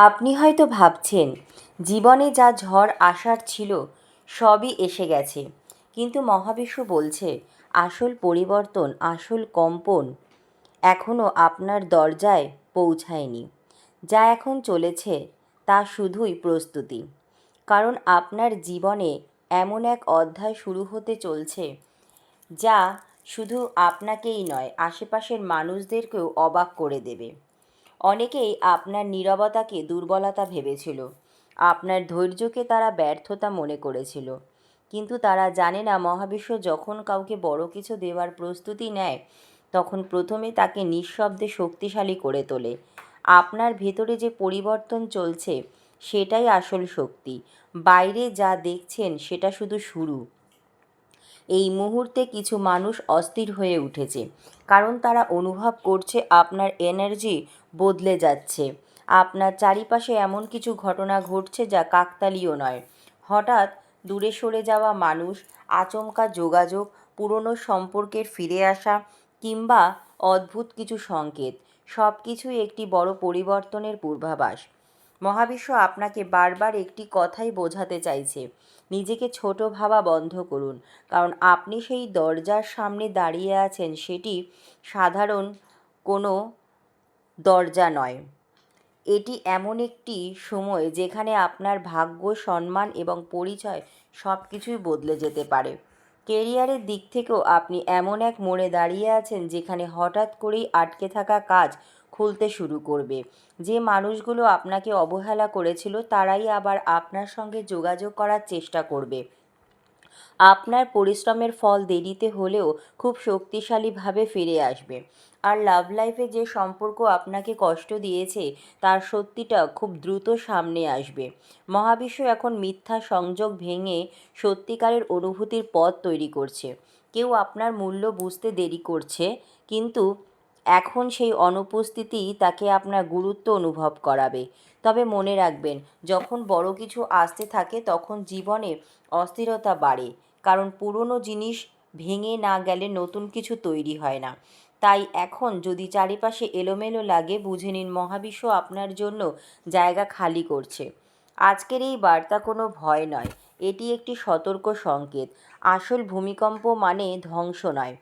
আপনি হয়তো ভাবছেন জীবনে যা ঝড় আসার ছিল সবই এসে গেছে, কিন্তু মহাবিশ্ব বলছে আসল পরিবর্তন, আসল কম্পন এখনও আপনার দরজায় পৌঁছায়নি। যা এখন চলেছে তা শুধুই প্রস্তুতি, কারণ আপনার জীবনে এমন এক অধ্যায় শুরু হতে চলছে যা শুধু আপনাকেই নয়, আশেপাশের মানুষদেরকেও অবাক করে দেবে। অনেকেই আপনার নীরবতাকে দুর্বলতা ভেবেছিল, আপনার ধৈর্যকে তারা ব্যর্থতা মনে করেছিল, কিন্তু তারা জানে না মহাবিশ্ব যখন কাউকে বড় কিছু দেওয়ার প্রস্তুতি নেয় তখন প্রথমে তাকে নিঃশব্দে শক্তিশালী করে তোলে। আপনার ভেতরে যে পরিবর্তন চলছে সেটাই আসল শক্তি। বাইরে যা দেখছেন সেটা শুধু শুরু। এই মুহূর্তে কিছু মানুষ অস্থির হয়ে উঠেছে, কারণ তারা অনুভব করছে আপনার এনার্জি বদলে যাচ্ছে। আপনার চারিপাশে এমন কিছু ঘটনা ঘটছে যা কাকতালীয় নয়। হঠাৎ দূরে সরে যাওয়া মানুষ, আচমকা যোগাযোগ, পুরনো সম্পর্কের ফিরে আসা, কিংবা অদ্ভুত কিছু সংকেত, সব কিছুই একটি বড় পরিবর্তনের পূর্বাভাস। মহাবিশ্ব আপনাকে বারবার একটি কথাই বোঝাতে চাইছে, নিজেকে ছোট ভাবা বন্ধ করুন, কারণ আপনি সেই দরজার সামনে দাঁড়িয়ে আছেন, সেটি সাধারণ কোনো দরজা নয়। এটি এমন একটি সময় যেখানে আপনার ভাগ্য, সম্মান এবং পরিচয় সব কিছুই বদলে যেতে পারে। কেরিয়ারের দিক থেকেও আপনি এমন এক মোড়ে দাঁড়িয়ে আছেন যেখানে হঠাৎ করেই আটকে থাকা কাজ খুলতে শুরু করবে। যে মানুষগুলো আপনাকে অবহেলা করেছিল তারাই আবার আপনার সঙ্গে যোগাযোগ করার চেষ্টা করবে। আপনার পরিশ্রমের ফল দেরিতে হলেও খুব শক্তিশালীভাবে ফিরে আসবে। আর লাভ লাইফে যে সম্পর্ক আপনাকে কষ্ট দিয়েছে তার সত্যিটা খুব দ্রুত সামনে আসবে। মহাবিশ্ব এখন মিথ্যা সংযোগ ভেঙে সত্যিকারের অনুভূতির পথ তৈরি করছে। কেউ আপনার মূল্য বুঝতে দেরি করছে, কিন্তু এখন সেই অনুপস্থিতিই তাকে আপনার গুরুত্ব অনুভব করাবে। তবে মনে রাখবেন, যখন বড় কিছু আসতে থাকে তখন জীবনে অস্থিরতা বাড়ে, কারণ পুরনো জিনিস ভেঙে না গেলে নতুন কিছু তৈরি হয় না। তাই এখন যদি চারিপাশে এলোমেলো লাগে, বুঝে নিন মহাবিশ্ব আপনার জন্য জায়গা খালি করছে। আজকের এই বার্তা কোনো ভয় নয়, এটি একটি সতর্ক সংকেত। আসল ভূমিকম্প মানে ধ্বংস নয়,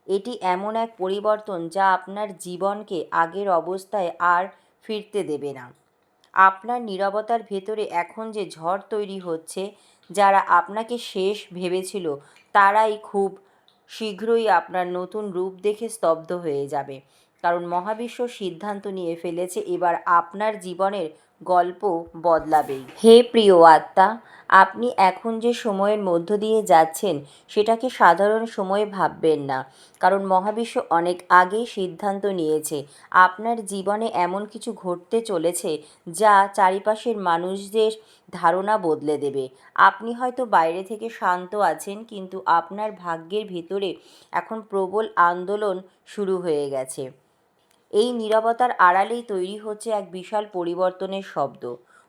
এটি এমন এক পরিবর্তন যা আপনার জীবনকে আগের অবস্থায় আর ফিরতে দেবে না। আপনার নীরবতার ভেতরে এখন যে ঝড় তৈরি হচ্ছে, যারা আপনাকে শেষ ভেবেছিল তারাই খুব শীঘ্রই আপনার নতুন রূপ দেখে স্তব্ধ হয়ে যাবে, কারণ মহাবিশ্ব সিদ্ধান্ত নিয়ে ফেলেছে এবার আপনার জীবনের গল্প বদলাবেই। হে প্রিয় আত্মা, আপনি এখন যে সময়ের মধ্য দিয়ে যাচ্ছেন সেটাকে সাধারণ সময় ভাববেন না, কারণ মহাবিশ্ব অনেক আগেই সিদ্ধান্ত নিয়েছে আপনার জীবনে এমন কিছু ঘটতে চলেছে যা চারিপাশের মানুষদের ধারণা বদলে দেবে। আপনি হয়তো বাইরে থেকে শান্ত আছেন, কিন্তু আপনার ভাগ্যের ভিতরে এখন প্রবল আন্দোলন শুরু হয়ে গেছে। এই নীরবতার আড়ালেই তৈরি হচ্ছে এক বিশাল পরিবর্তনের শব্দ।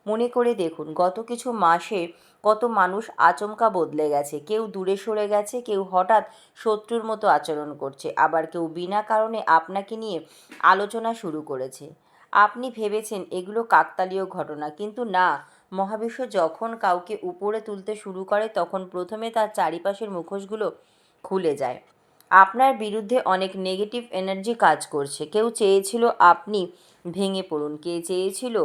মনে করে দেখুন, গত কিছু মাসে কত মানুষ আচমকা বদলে গেছে। কেউ দূরে সরে গেছে, কেউ হঠাৎ শত্রুর মতো আচরণ করছে, আবার কেউ বিনা কারণে আপনাকে নিয়ে আলোচনা শুরু করেছে। আপনি ভেবেছেন এগুলো কাকতালীয় ঘটনা, কিন্তু না। মহাবিশ্ব যখন কাউকে উপরে তুলতে শুরু করে তখন প্রথমে তার চারিপাশের মুখোশগুলো খুলে যায়। আপনার বিরুদ্ধে অনেক নেগেটিভ এনার্জি কাজ করছে। কেউ চেয়েছিল আপনি ভেঙে পড়ুন, কেউ চেয়েছিল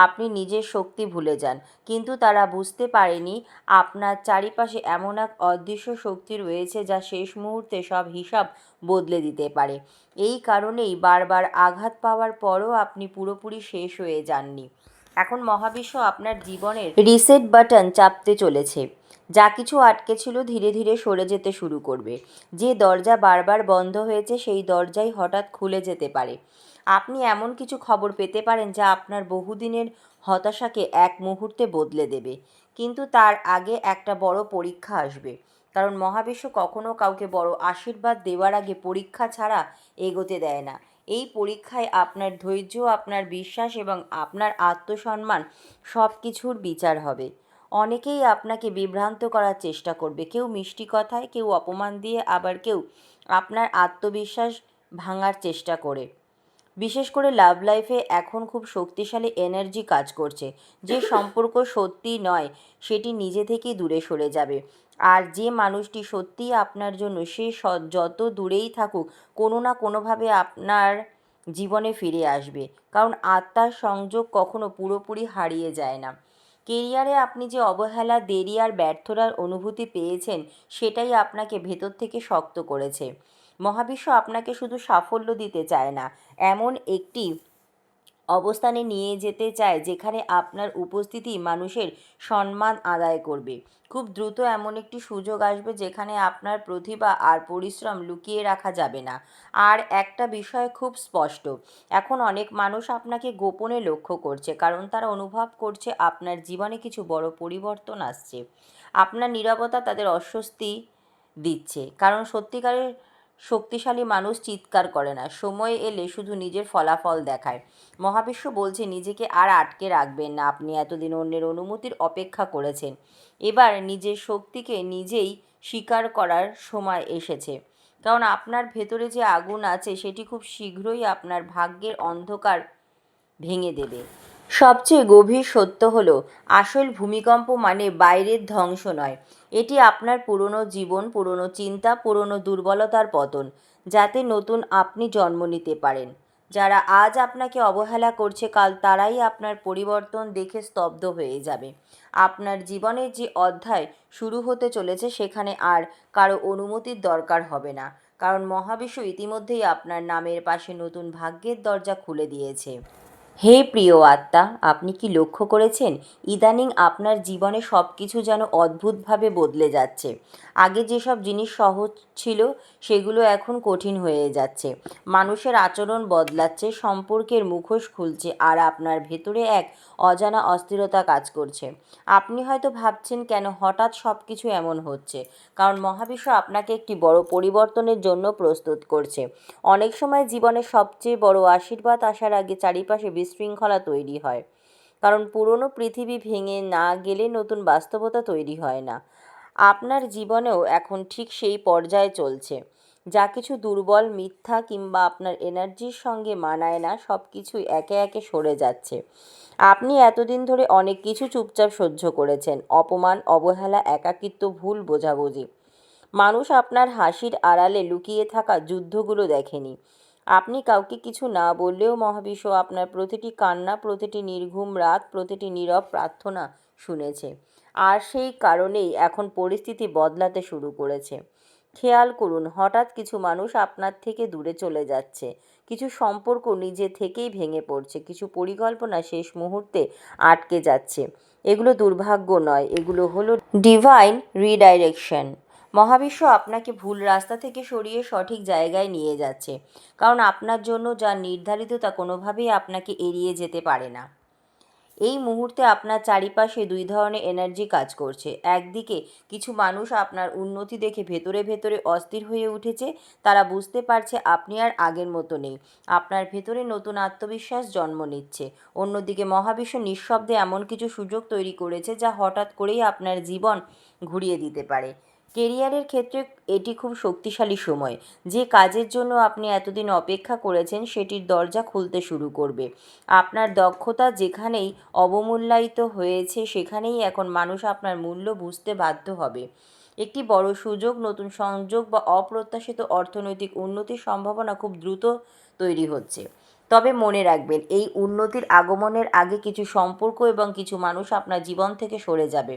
আপনি নিজের শক্তি ভুলে যান, কিন্তু তারা বুঝতে পারেনি আপনার চারিপাশে এমন এক অদৃশ্য শক্তি রয়েছে যা শেষ মুহূর্তে সব হিসাব বদলে দিতে পারে। এই কারণেই বারবার আঘাত পাওয়ার পরও আপনি পুরোপুরি শেষ হয়ে যাননি। এখন মহাবিশ্ব আপনার জীবনের রিসেট বাটন চাপতে চলেছে। যা কিছু আটকে ছিল ধীরে ধীরে সরে যেতে শুরু করবে। যে দরজা বারবার বন্ধ হয়েছে সেই দরজাই হঠাৎ খুলে যেতে পারে। আপনি এমন কিছু খবর পেতে পারেন যা আপনার বহুদিনের হতাশাকে এক মুহূর্তে বদলে দেবে। কিন্তু তার আগে একটা বড় পরীক্ষা আসবে, কারণ মহাবিশ্ব কখনো কাউকে বড় আশীর্বাদ দেওয়ার আগে পরীক্ষা ছাড়া এগোতে দেয় না। এই পরীক্ষায় আপনার ধৈর্য, আপনার বিশ্বাস এবং আপনার আত্মসম্মান সব কিছুর বিচার হবে। অনেকেই আপনাকে বিভ্রান্ত করার চেষ্টা করবে, কেউ মিষ্টি কথায়, কেউ অপমান দিয়ে, আবার কেউ আপনার আত্মবিশ্বাস ভাঙার চেষ্টা করে। বিশেষ করে লাভ লাইফে এখন খুব শক্তিশালী এনার্জি কাজ করছে। যে সম্পর্ক সত্যি নয় সেটি নিজে থেকেই দূরে সরে যাবে। আর যে মানুষটি সত্যিই আপনার জন্য, সে যত দূরেই থাকুক কোনো না কোনোভাবে আপনার জীবনে ফিরে আসবে, কারণ আত্মার সংযোগ কখনো পুরোপুরি হারিয়ে যায় না। কেরিয়ারে আপনি যে অবহেলা, দেরি আর ব্যর্থতার অনুভূতি পেয়েছেন সেটাই আপনাকে ভেতর থেকে শক্ত করেছে। মহাবিশ্ব আপনাকে শুধু সাফল্য দিতে চায় না, এমন একটি অবস্থানে নিয়ে যেতে চায় যেখানে আপনার উপস্থিতি মানুষের সম্মান আদায় করবে। খুব দ্রুত এমন একটি সুযোগ আসবে যেখানে আপনার প্রতিভা আর পরিশ্রম লুকিয়ে রাখা যাবে না। আর একটা বিষয় খুব স্পষ্ট, এখন অনেক মানুষ আপনাকে গোপনে লক্ষ্য করছে, কারণ তারা অনুভব করছে আপনার জীবনে কিছু বড় পরিবর্তন আসছে। আপনার নীরবতা তাদের অস্বস্তি দিচ্ছে, কারণ সত্যিকারের শক্তিশালী মানুষ চিৎকার করে না, সময় এলে শুধু নিজের ফলাফল দেখায়। মহাবিশ্ব বলছে নিজেকে আর আটকে রাখবেন না। আপনি এতদিন অন্যের অনুমতির অপেক্ষা করেছেন, এবার নিজের শক্তিকে নিজেই স্বীকার করার সময় এসেছে। কারণ আপনার ভেতরে যে আগুন আছে সেটি খুব শীঘ্রই আপনার ভাগ্যের অন্ধকার ভেঙে দেবে। সবচেয়ে গভীর সত্য হলো, আসল ভূমিকম্প মানে বাইরের ধ্বংস নয়, এটি আপনার পুরনো জীবন, পুরনো চিন্তা, পুরনো দুর্বলতার পতন, যাতে নতুন আপনি জন্ম নিতে পারেন। যারা আজ আপনাকে অবহেলা করছে, কাল তারাই আপনার পরিবর্তন দেখে স্তব্ধ হয়ে যাবে। আপনার জীবনের যে অধ্যায় শুরু হতে চলেছে সেখানে আর কারো অনুমতির দরকার হবে না, কারণ মহাবিশ্ব ইতিমধ্যেই আপনার নামের পাশে নতুন ভাগ্যের দরজা খুলে দিয়েছে। হে প্রিয় আত্মা, আপনি কি লক্ষ্য করেছেন ইদানিং আপনার জীবনে সব কিছু যেন অদ্ভুতভাবে বদলে যাচ্ছে? আগে যেসব জিনিস সহজ ছিল সেগুলো এখন কঠিন হয়ে যাচ্ছে। মানুষের আচরণ বদলাচ্ছে, সম্পর্কের মুখোশ খুলছে, আর আপনার ভেতরে এক অজানা অস্থিরতা কাজ করছে। আপনি হয়তো ভাবছেন কেন হঠাৎ সব কিছু এমন হচ্ছে, কারণ মহাবিশ্ব আপনাকে একটি বড় পরিবর্তনের জন্য প্রস্তুত করছে। অনেক সময় জীবনের সবচেয়ে বড় আশীর্বাদ আসার আগে চারিপাশে বিশৃঙ্খলা তৈরি হয়, কারণ পুরনো পৃথিবী ভেঙে না গেলে নতুন বাস্তবতা তৈরি হয় না। আপনার জীবনেও এখন ঠিক সেই পর্যায়ে চলছে। যা কিছু দুর্বল, মিথ্যা কিংবা আপনার এনার্জির সঙ্গে মানায় না, সব কিছুই একে একে সরে যাচ্ছে। আপনি এতদিন ধরে অনেক কিছু চুপচাপ সহ্য করেছেন, অপমান, অবহেলা, একাকিত্ব, ভুল বোঝাবুঝি। মানুষ আপনার হাসির আড়ালে লুকিয়ে থাকা যুদ্ধগুলো দেখেনি। আপনি কাউকে কিছু না বললেও মহাবিশ্ব আপনার প্রতিটি কান্না, প্রতিটি নির্ঘুম রাত, প্রতিটি নীরব প্রার্থনা শুনেছে। আর সেই কারণেই এখন পরিস্থিতি বদলাতে শুরু করেছে। খেয়াল করুন, হঠাৎ কিছু মানুষ আপনার থেকে দূরে চলে যাচ্ছে, কিছু সম্পর্ক নিজে থেকেই ভেঙে পড়ছে, কিছু পরিকল্পনা শেষ মুহূর্তে আটকে যাচ্ছে। এগুলো দুর্ভাগ্য নয়, এগুলো হলো ডিভাইন রিডাইরেকশন। মহাবিশ্ব আপনাকে ভুল রাস্তা থেকে সরিয়ে সঠিক জায়গায় নিয়ে যাচ্ছে, কারণ আপনার জন্য যা নির্ধারিত তা কোনোভাবেই আপনাকে এড়িয়ে যেতে পারে না। এই মুহূর্তে আপনার চারিপাশে দুই ধরনের এনার্জি কাজ করছে। একদিকে কিছু মানুষ আপনার উন্নতি দেখে ভেতরে ভেতরে অস্থির হয়ে উঠেছে, তারা বুঝতে পারছে আপনি আর আগের মতো নেই, আপনার ভেতরে নতুন আত্মবিশ্বাস জন্ম নিচ্ছে। অন্যদিকে মহাবিশ্ব নিঃশব্দে এমন কিছু সুযোগ তৈরি করেছে যা হঠাৎ করেই আপনার জীবন ঘুরিয়ে দিতে পারে। কেরিয়ারের ক্ষেত্রে এটি খুব শক্তিশালী সময়। যে কাজের জন্য আপনি এতদিন অপেক্ষা করেছেন সেটির দরজা খুলতে শুরু করবে। আপনার দক্ষতা যেখানেই অবমূল্যায়িত হয়েছে সেখানেই এখন মানুষ আপনার মূল্য বুঝতে বাধ্য হবে। একটি বড় সুযোগ, নতুন সংযোগ বা অপ্রত্যাশিত অর্থনৈতিক উন্নতির সম্ভাবনা খুব দ্রুত তৈরি হচ্ছে। তবে মনে রাখবেন, এই উন্নতির আগমনের আগে কিছু সম্পর্ক এবং কিছু মানুষ আপনার জীবন থেকে সরে যাবে,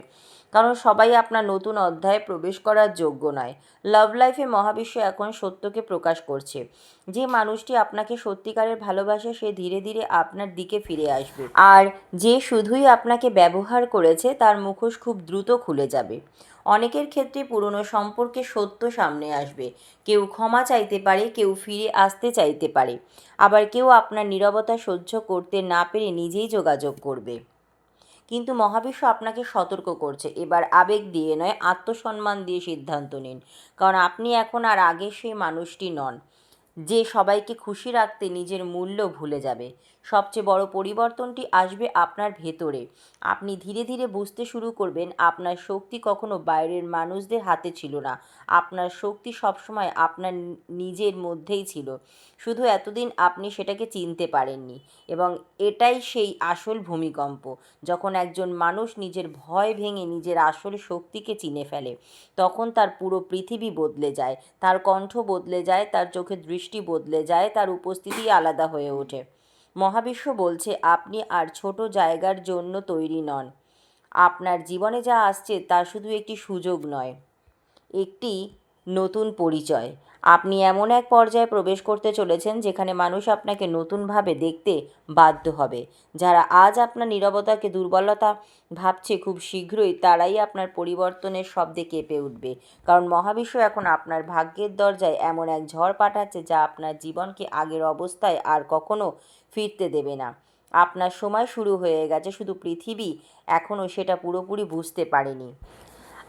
কারণ সবাই আপনার নতুন অধ্যায়ে প্রবেশ করার যোগ্য নয়। লাভ লাইফে মহাবিশ্ব এখন সত্যকে প্রকাশ করছে। যে মানুষটি আপনাকে সত্যিকারের ভালোবাসে সে ধীরে ধীরে আপনার দিকে ফিরে আসবে, আর যে শুধুই আপনাকে ব্যবহার করেছে তার মুখোশ খুব দ্রুত খুলে যাবে। অনেকের ক্ষেত্রে পুরনো সম্পর্কে সত্য সামনে আসবে। কেউ ক্ষমা চাইতে পারে, কেউ ফিরে আসতে চাইতে পারে, আবার কেউ আপনার নীরবতা সহ্য করতে না পেরে নিজেই যোগাযোগ করবে। কিন্তু মহাবিশ্ব আপনাকে সতর্ক করছে, এবার আবেগ দিয়ে নয়, আত্মসম্মান দিয়ে সিদ্ধান্ত নিন, কারণ আপনি এখন আর আগের সেই মানুষটি নন যে সবাইকে খুশি রাখতে নিজের মূল্য ভুলে যাবে। সবচেয়ে বড় পরিবর্তনটি আসবে আপনার ভেতরে। আপনি ধীরে ধীরে বুঝতে শুরু করবেন আপনার শক্তি কখনো বাইরের মানুষদের হাতে ছিল না। আপনার শক্তি সবসময় আপনার নিজের মধ্যেই ছিল, শুধু এতদিন আপনি সেটাকে চিনতে পারেননি। এবং এটাই সেই আসল ভূমিকম্প, যখন একজন মানুষ নিজের ভয় ভেঙে নিজের আসল শক্তিকে চিনে ফেলে, তখন তার পুরো পৃথিবী বদলে যায়, তার কণ্ঠ বদলে যায়, তার চোখের দৃষ্টি বদলে যায়, তার উপস্থিতি আলাদা হয়ে ওঠে। মহাবিশ্ব বলছে আপনি আর ছোট জায়গার জন্য তৈরি নন। আপনার জীবনে যা আসছে তা শুধু একটি সুযোগ নয়, একটি নতুন পরিচয়। আপনি এমন এক পর্যায়ে প্রবেশ করতে চলেছেন যেখানে মানুষ আপনাকে নতুনভাবে দেখতে বাধ্য হবে। যারা আজ আপনার নীরবতাকে দুর্বলতা ভাবছে, খুব শীঘ্রই তারাই আপনার পরিবর্তনের শব্দে কেঁপে উঠবে। কারণ মহাবিশ্ব এখন আপনার ভাগ্যের দরজায় এমন এক ঝড় পাঠাচ্ছে যা আপনার জীবনকে আগের অবস্থায় আর কখনো ফিরতে দেবে না। আপনার সময় শুরু হয়ে গেছে, শুধু পৃথিবী এখনও সেটা পুরোপুরি বুঝতে পারেনি।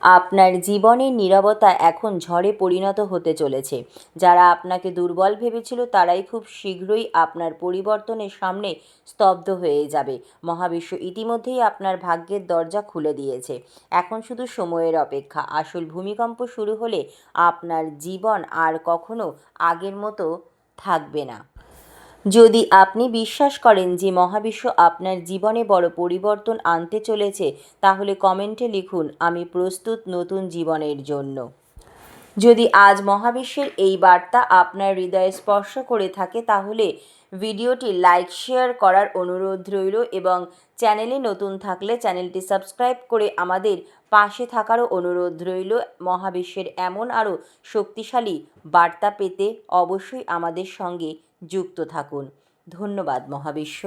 আপনার জীবনের নীরবতা এখন ঝড়ে পরিণত হতে চলেছে। যারা আপনাকে দুর্বল ভেবেছিল তারাই খুব শীঘ্রই আপনার পরিবর্তনের সামনে স্তব্ধ হয়ে যাবে। মহাবিশ্ব ইতিমধ্যেই আপনার ভাগ্যের দরজা খুলে দিয়েছে। এখন শুধু সময়ের অপেক্ষা। আসল ভূমিকম্প শুরু হলে আপনার জীবন আর কখনো আগের মতো থাকবে না। যদি আপনি বিশ্বাস করেন যে মহাবিশ্ব আপনার জীবনে বড় পরিবর্তন আনতে চলেছে, তাহলে কমেন্টে লিখুন, আমি প্রস্তুত নতুন জীবনের জন্য। যদি আজ মহাবিশ্বের এই বার্তা আপনার হৃদয়ে স্পর্শ করে থাকে, তাহলে ভিডিওটি লাইক শেয়ার করার অনুরোধ রইল এবং চ্যানেলে নতুন থাকলে চ্যানেলটি সাবস্ক্রাইব করে আমাদের পাশে থাকারও অনুরোধ রইল। মহাবিশ্বের এমন আরও শক্তিশালী বার্তা পেতে অবশ্যই আমাদের সঙ্গে যুক্ত থাকুন। ধন্যবাদ মহাবিশ্ব।